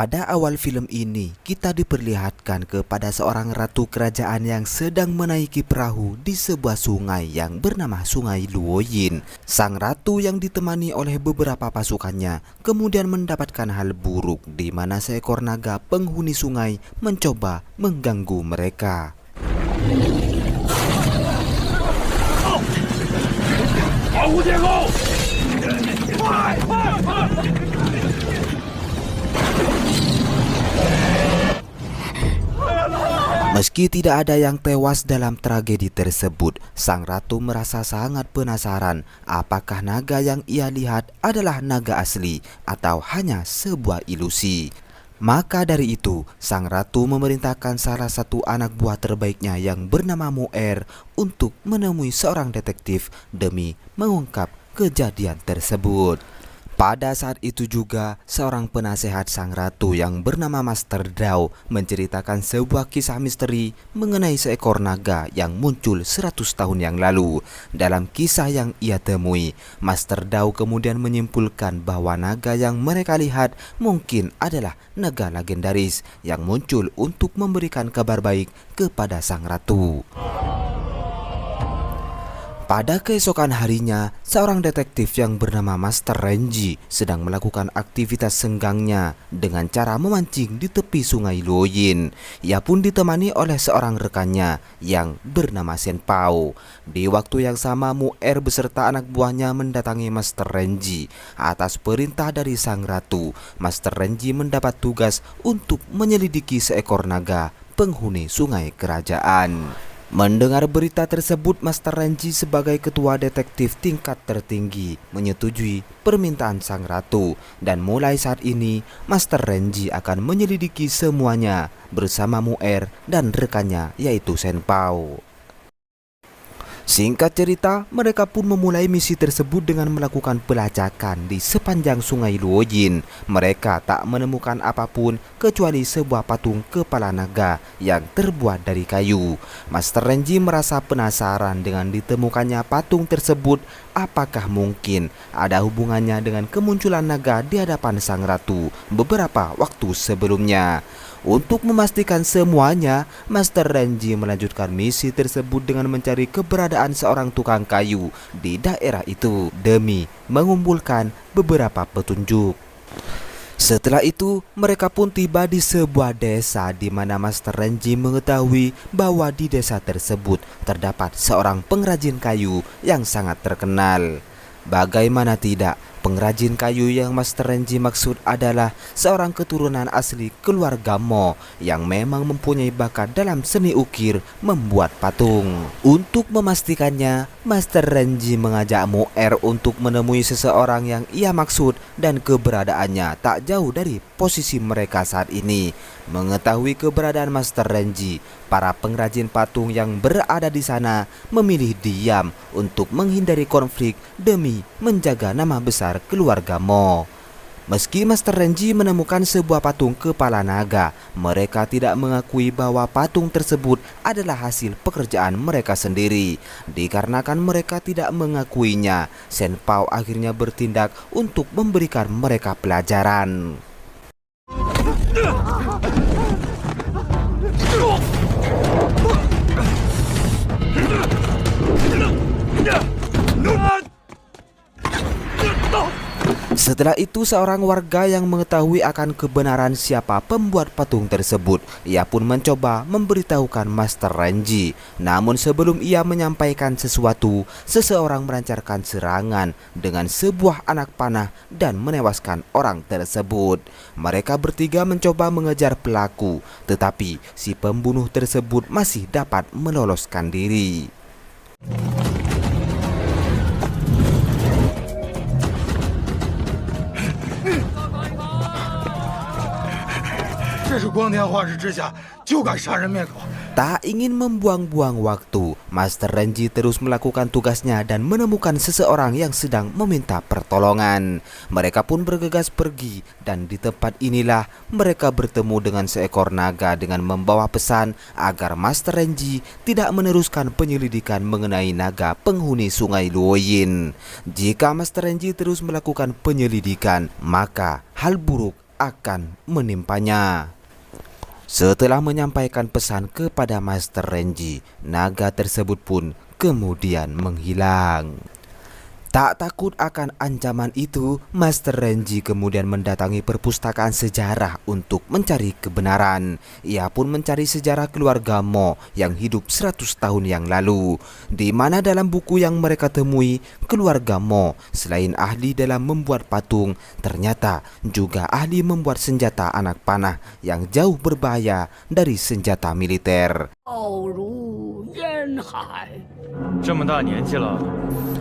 Pada awal film ini, kita diperlihatkan kepada seorang ratu kerajaan yang sedang menaiki perahu di sebuah sungai yang bernama Sungai Luoyin. Sang ratu yang ditemani oleh beberapa pasukannya kemudian mendapatkan hal buruk di mana seekor naga penghuni sungai mencoba mengganggu mereka. Meski tidak ada yang tewas dalam tragedi tersebut, sang ratu merasa sangat penasaran apakah naga yang ia lihat adalah naga asli atau hanya sebuah ilusi. Maka dari itu, sang ratu memerintahkan salah satu anak buah terbaiknya yang bernama Mu'er untuk menemui seorang detektif demi mengungkap kejadian tersebut. Pada saat itu juga, seorang penasehat sang ratu yang bernama Master Dao menceritakan sebuah kisah misteri mengenai seekor naga yang muncul 100 tahun yang lalu. Dalam kisah yang ia temui, Master Dao kemudian menyimpulkan bahwa naga yang mereka lihat mungkin adalah naga legendaris yang muncul untuk memberikan kabar baik kepada sang ratu. Pada keesokan harinya, seorang detektif yang bernama Master Renji sedang melakukan aktivitas senggangnya dengan cara memancing di tepi sungai Luoyin. Ia pun ditemani oleh seorang rekannya yang bernama Shen Pao. Di waktu yang sama, Mu'er beserta anak buahnya mendatangi Master Renji. Atas perintah dari sang ratu, Master Renji mendapat tugas untuk menyelidiki seekor naga penghuni sungai kerajaan. Mendengar berita tersebut, Master Renji sebagai ketua detektif tingkat tertinggi menyetujui permintaan sang ratu, dan mulai saat ini Master Renji akan menyelidiki semuanya bersama Mu'er dan rekannya yaitu Shen Pao. Singkat cerita, mereka pun memulai misi tersebut dengan melakukan pelacakan di sepanjang sungai Luoyin. Mereka tak menemukan apapun kecuali sebuah patung kepala naga yang terbuat dari kayu. Master Renji merasa penasaran dengan ditemukannya patung tersebut. Apakah mungkin ada hubungannya dengan kemunculan naga di hadapan sang ratu beberapa waktu sebelumnya? Untuk memastikan semuanya, Master Renji melanjutkan misi tersebut dengan mencari keberadaan seorang tukang kayu di daerah itu demi mengumpulkan beberapa petunjuk. Setelah itu, mereka pun tiba di sebuah desa di mana Master Renji mengetahui bahwa di desa tersebut terdapat seorang pengrajin kayu yang sangat terkenal. Bagaimana tidak, pengrajin kayu yang Master Renji maksud adalah seorang keturunan asli keluarga Mo yang memang mempunyai bakat dalam seni ukir membuat patung. Untuk memastikannya, Master Renji mengajak Mu'er untuk menemui seseorang yang ia maksud dan keberadaannya tak jauh dari posisi mereka saat ini. Mengetahui keberadaan Master Renji, para pengrajin patung yang berada di sana memilih diam untuk menghindari konflik demi menjaga nama besar keluarga Mo. Meski Master Renji menemukan sebuah patung kepala naga, mereka tidak mengakui bahwa patung tersebut adalah hasil pekerjaan mereka sendiri. Dikarenakan mereka tidak mengakuinya, Shen Pao akhirnya bertindak untuk memberikan mereka pelajaran. Setelah itu, seorang warga yang mengetahui akan kebenaran siapa pembuat patung tersebut, ia pun mencoba memberitahukan Master Renji. Namun sebelum ia menyampaikan sesuatu, seseorang melancarkan serangan dengan sebuah anak panah dan menewaskan orang tersebut. Mereka bertiga mencoba mengejar pelaku, tetapi si pembunuh tersebut masih dapat meloloskan diri. 这是光天化日之下就敢杀人灭口。 Tak ingin membuang-buang waktu, Master Renji terus melakukan tugasnya dan menemukan seseorang yang sedang meminta pertolongan. Mereka pun bergegas pergi, dan di tempat inilah mereka bertemu dengan seekor naga dengan membawa pesan agar Master Renji tidak meneruskan penyelidikan mengenai naga penghuni sungai Luoyin. Jika Master Renji terus melakukan penyelidikan, maka hal buruk akan menimpanya. Setelah menyampaikan pesan kepada Master Renji, naga tersebut pun kemudian menghilang. Tak takut akan ancaman itu, Master Renji kemudian mendatangi perpustakaan sejarah untuk mencari kebenaran. Ia pun mencari sejarah keluarga Mo yang hidup 100 tahun yang lalu, di mana dalam buku yang mereka temui, keluarga Mo selain ahli dalam membuat patung, ternyata juga ahli membuat senjata anak panah yang jauh berbahaya dari senjata militer. 浩如烟海。 这么大年纪了，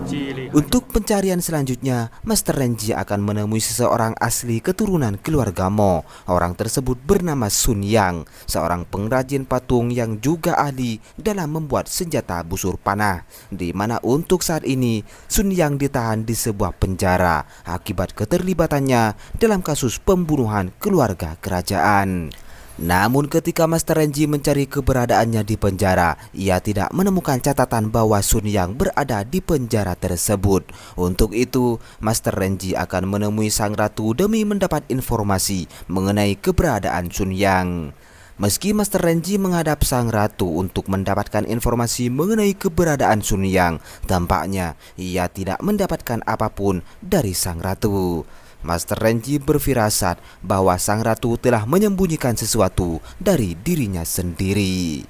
记忆力。 Untuk pencarian selanjutnya, Master Renji akan menemui seseorang asli keturunan keluarga Mo. Orang tersebut bernama Sun Yang, seorang pengrajin patung yang juga ahli dalam membuat senjata busur panah. Di mana untuk saat ini, Sun Yang ditahan di sebuah penjara akibat keterlibatannya dalam kasus pembunuhan keluarga kerajaan. Namun ketika Master Renji mencari keberadaannya di penjara, ia tidak menemukan catatan bahwa Sun Yang berada di penjara tersebut. Untuk itu, Master Renji akan menemui sang ratu demi mendapat informasi mengenai keberadaan Sun Yang. Meski Master Renji menghadap sang ratu untuk mendapatkan informasi mengenai keberadaan Sun Yang, tampaknya ia tidak mendapatkan apapun dari sang ratu. Master Renji berfirasat bahwa sang ratu telah menyembunyikan sesuatu dari dirinya sendiri.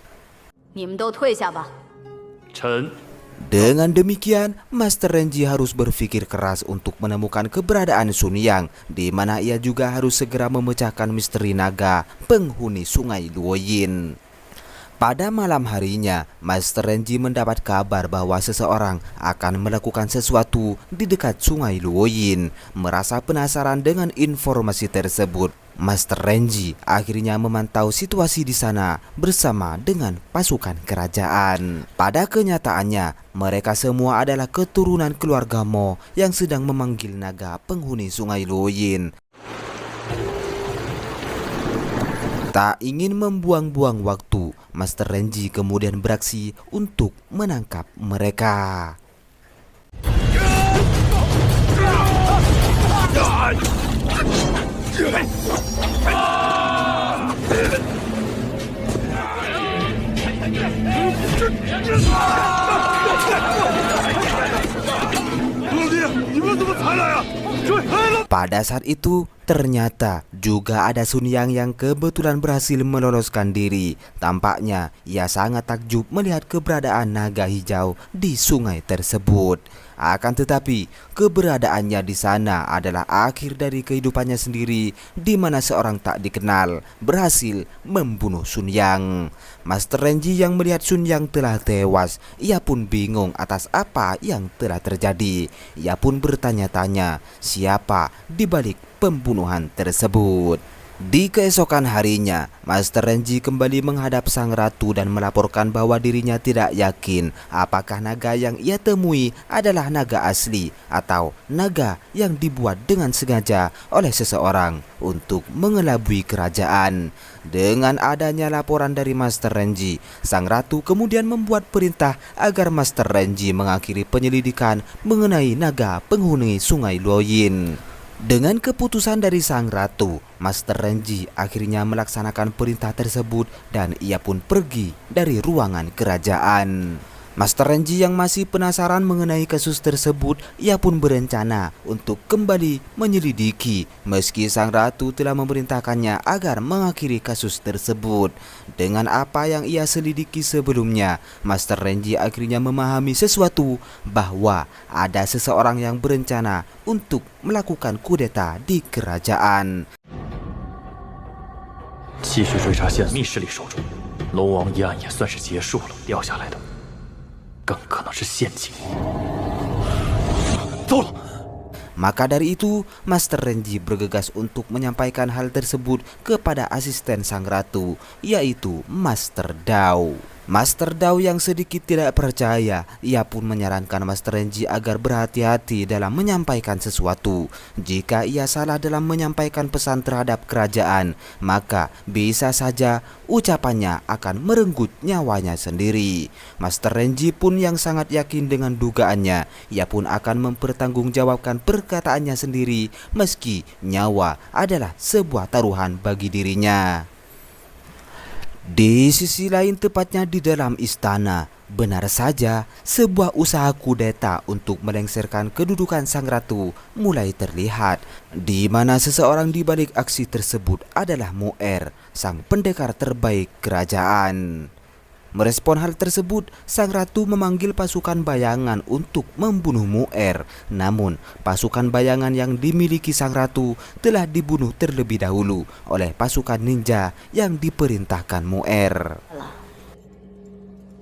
你们都退下吧。 臣 Dengan demikian, Master Renji harus berpikir keras untuk menemukan keberadaan Sun Yang, di mana ia juga harus segera memecahkan misteri naga penghuni sungai Luoyin. Pada malam harinya, Master Renji mendapat kabar bahwa seseorang akan melakukan sesuatu di dekat sungai Luoyin. Merasa penasaran dengan informasi tersebut, Master Renji akhirnya memantau situasi di sana bersama dengan pasukan kerajaan. Pada kenyataannya, mereka semua adalah keturunan keluarga Mo yang sedang memanggil naga penghuni sungai Luoyin. Tak ingin membuang-buang waktu, Master Renji kemudian beraksi untuk menangkap mereka. Pada saat itu, ternyata juga ada Sun Yang yang kebetulan berhasil meloloskan diri. Tampaknya ia sangat takjub melihat keberadaan naga hijau di sungai tersebut. Akan tetapi, keberadaannya di sana adalah akhir dari kehidupannya sendiri, di mana seorang tak dikenal berhasil membunuh Sun Yang. Master Renji yang melihat Sun Yang telah tewas, ia pun bingung atas apa yang telah terjadi. Ia pun bertanya-tanya siapa di balik pembunuhan tersebut. Di keesokan harinya, Master Renji kembali menghadap sang ratu dan melaporkan bahwa dirinya tidak yakin apakah naga yang ia temui adalah naga asli atau naga yang dibuat dengan sengaja oleh seseorang untuk mengelabui kerajaan. Dengan adanya laporan dari Master Renji, sang ratu kemudian membuat perintah agar Master Renji mengakhiri penyelidikan mengenai naga penghuni sungai Luoyin. Dengan keputusan dari sang ratu, Master Renji akhirnya melaksanakan perintah tersebut dan ia pun pergi dari ruangan kerajaan. Master Renji yang masih penasaran mengenai kasus tersebut, ia pun berencana untuk kembali menyelidiki meski sang ratu telah memerintahkannya agar mengakhiri kasus tersebut. Dengan apa yang ia selidiki sebelumnya, Master Renji akhirnya memahami sesuatu bahwa ada seseorang yang berencana untuk melakukan kudeta di kerajaan. 继续追查线密室里手中，龙王一案也算是结束了，掉下来的更可能是陷阱。糟了！ Maka dari itu, Master Renji bergegas untuk menyampaikan hal tersebut kepada asisten sang ratu, yaitu Master Dao. Master Dao yang sedikit tidak percaya, ia pun menyarankan Master Renji agar berhati-hati dalam menyampaikan sesuatu. Jika ia salah dalam menyampaikan pesan terhadap kerajaan, maka bisa saja ucapannya akan merenggut nyawanya sendiri. Master Renji pun yang sangat yakin dengan dugaannya, ia pun akan mempertanggungjawabkan perkataannya sendiri meski nyawa adalah sebuah taruhan bagi dirinya. Di sisi lain, tepatnya di dalam istana, benar saja sebuah usaha kudeta untuk melengsarkan kedudukan sang ratu mulai terlihat, di mana seseorang di balik aksi tersebut adalah Mu'er, sang pendekar terbaik kerajaan. Merespon hal tersebut, sang ratu memanggil pasukan bayangan untuk membunuh Mu'er. Namun, pasukan bayangan yang dimiliki sang ratu telah dibunuh terlebih dahulu oleh pasukan ninja yang diperintahkan Mu'er.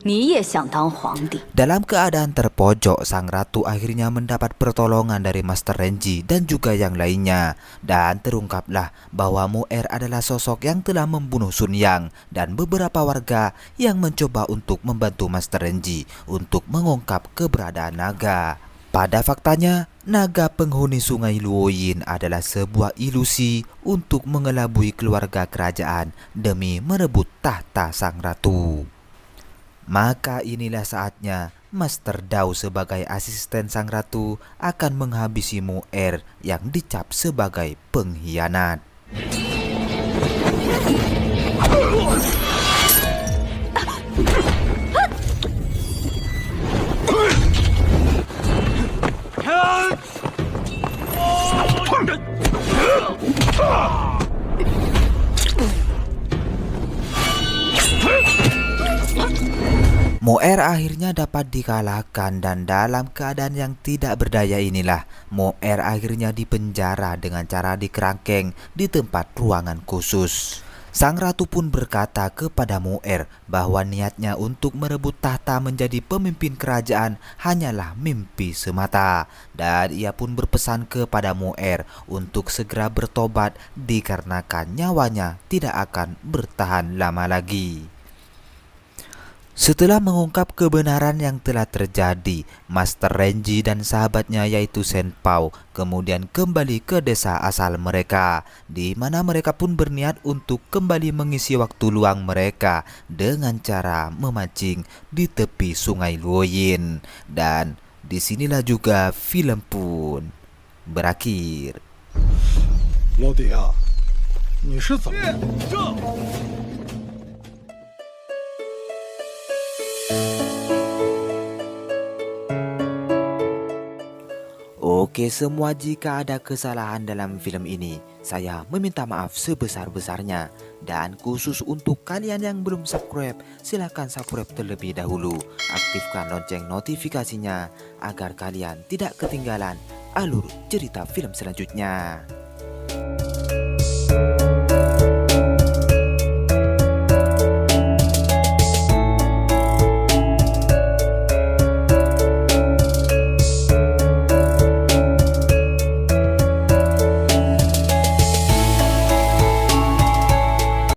你也想当皇帝？ Dalam keadaan terpojok, sang ratu akhirnya mendapat pertolongan dari Master Renji dan juga yang lainnya. Dan terungkaplah bahwa Mu'er adalah sosok yang telah membunuh Sun Yang dan beberapa warga yang mencoba untuk membantu Master Renji untuk mengungkap keberadaan naga. Pada faktanya, naga penghuni sungai Luoyin adalah sebuah ilusi untuk mengelabui keluarga kerajaan demi merebut tahta sang ratu. Maka inilah saatnya Master Dao sebagai asisten sang ratu akan menghabisi Mu'er yang dicap sebagai pengkhianat. Mu'er akhirnya dapat dikalahkan dan dalam keadaan yang tidak berdaya inilah Mu'er akhirnya dipenjara dengan cara dikerangkeng di tempat ruangan khusus. Sang ratu pun berkata kepada Mu'er bahwa niatnya untuk merebut tahta menjadi pemimpin kerajaan hanyalah mimpi semata. Dan ia pun berpesan kepada Mu'er untuk segera bertobat dikarenakan nyawanya tidak akan bertahan lama lagi. Setelah mengungkap kebenaran yang telah terjadi, Master Renji dan sahabatnya yaitu Shen Pao kemudian kembali ke desa asal mereka, di mana mereka pun berniat untuk kembali mengisi waktu luang mereka dengan cara memancing di tepi sungai Luoyin. Dan disinilah juga film pun berakhir. 老底啊，你是怎么？ Oke semua, jika ada kesalahan dalam film ini, saya meminta maaf sebesar-besarnya. Dan khusus untuk kalian yang belum subscribe, silahkan subscribe terlebih dahulu. Aktifkan lonceng notifikasinya agar kalian tidak ketinggalan alur cerita film selanjutnya.